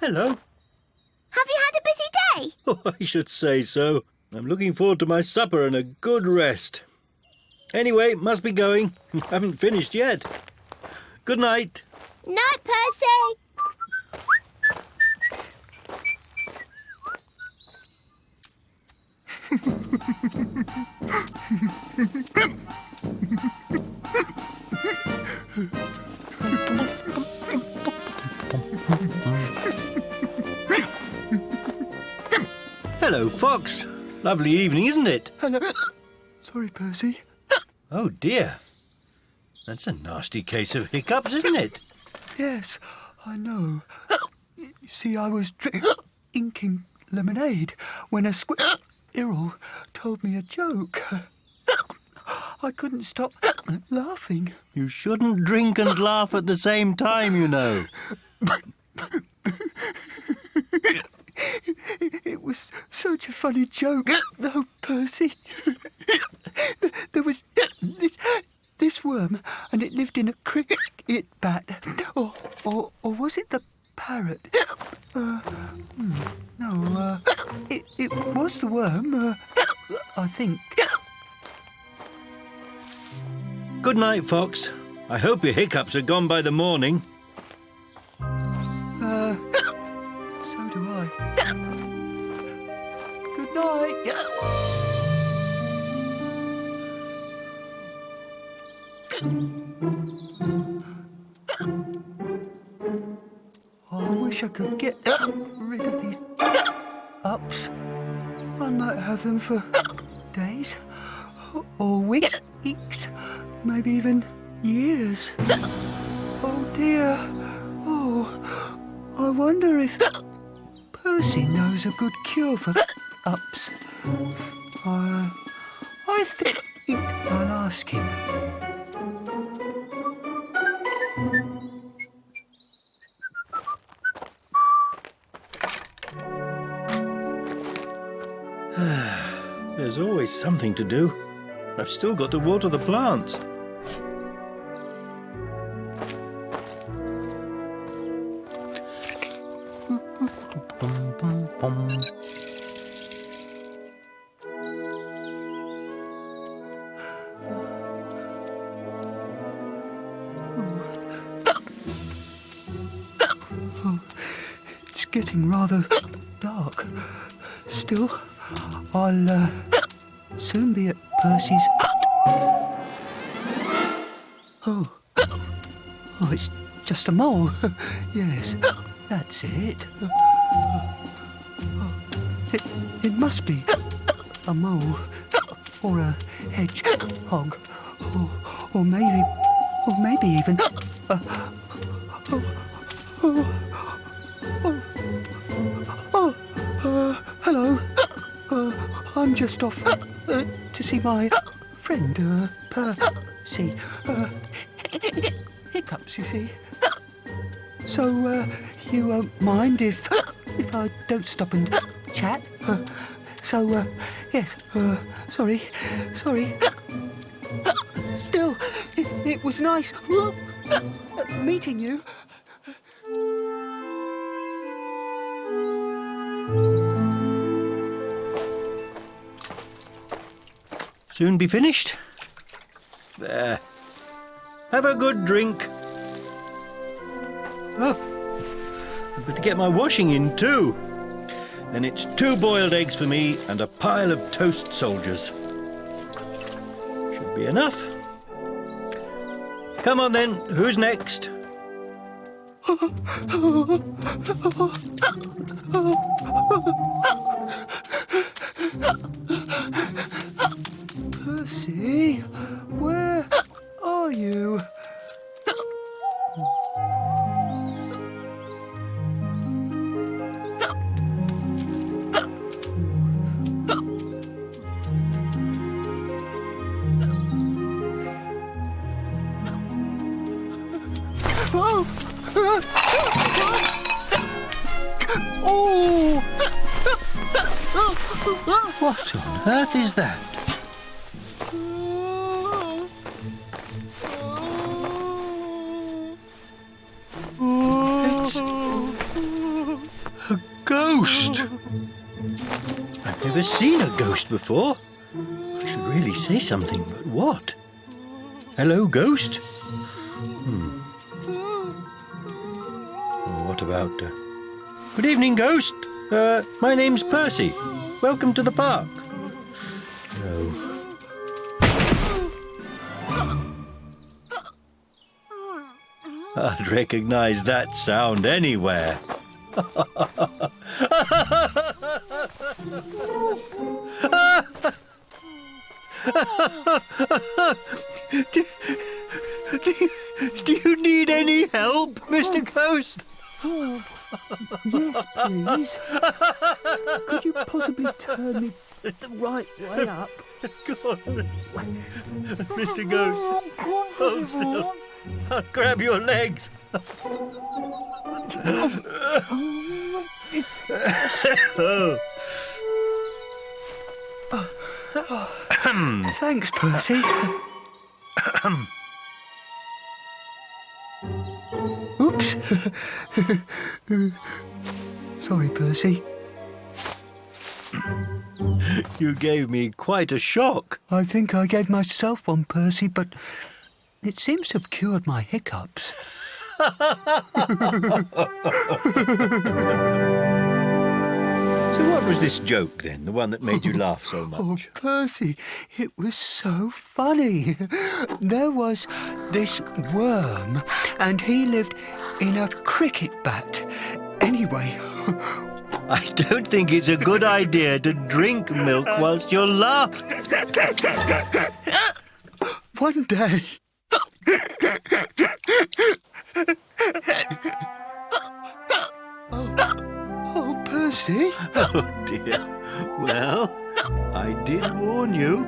hello. Have you had a busy day? Oh, I should say so. I'm looking forward to my supper and a good rest. Anyway, must be going. Haven't finished yet. Good night. Night, Percy. Hello, Fox. Lovely evening, isn't it? Hello. Sorry, Percy. Oh, dear. That's a nasty case of hiccups, isn't it? Yes, I know. You see, I was drinking lemonade when a squirrel told me a joke. I couldn't stop laughing. You shouldn't drink and laugh at the same time, you know. It was such a funny joke, though, Percy. There was this worm, and it lived in a cricket bat. Or was it the parrot? No, it was the worm, I think. Good night, Fox. I hope your hiccups are gone by the morning. So do I. Good night. I wish I could get rid of these ups. I might have them for days or weeks, maybe even years. Oh dear. Oh, I wonder if Percy knows a good cure for ups. I think I'll ask him. There's always something to do. I've still got to water the plants. It's getting rather dark. Still, I'll soon be at Percy's hut. Oh, it's just a mole. Yes, that's it. It must be a mole, or a hedgehog, or maybe even hello. I'm just off to see my friend, Percy. Hiccups, you see. So, you won't mind if I don't stop and chat? Yes, sorry. Still, it was nice meeting you. Soon be finished. There. Have a good drink. Oh, I better get my washing in too. Then it's 2 boiled eggs for me and a pile of toast soldiers. Should be enough. Come on then, who's next? Percy, where are you? Oh! What on earth is that? I've never seen a ghost before. I should really say something, but what? Hello, ghost? Oh, what about... Good evening, ghost. My name's Percy. Welcome to the park. No. I'd recognize that sound anywhere. Do you need any help, Mr. Ghost? Yes, please. Could you possibly turn me the right way up? Of course. Mr. Ghost, hold still. I'll grab your legs. Thanks, Percy. Oops. Sorry, Percy. You gave me quite a shock. I think I gave myself one, Percy, but it seems to have cured my hiccups. So what was this joke then, the one that made you laugh so much? Oh, Percy, it was so funny. There was this worm, and he lived in a cricket bat. Anyway... I don't think it's a good idea to drink milk whilst you're laughing. One day... Oh, Percy? Oh, dear. Well, I did warn you.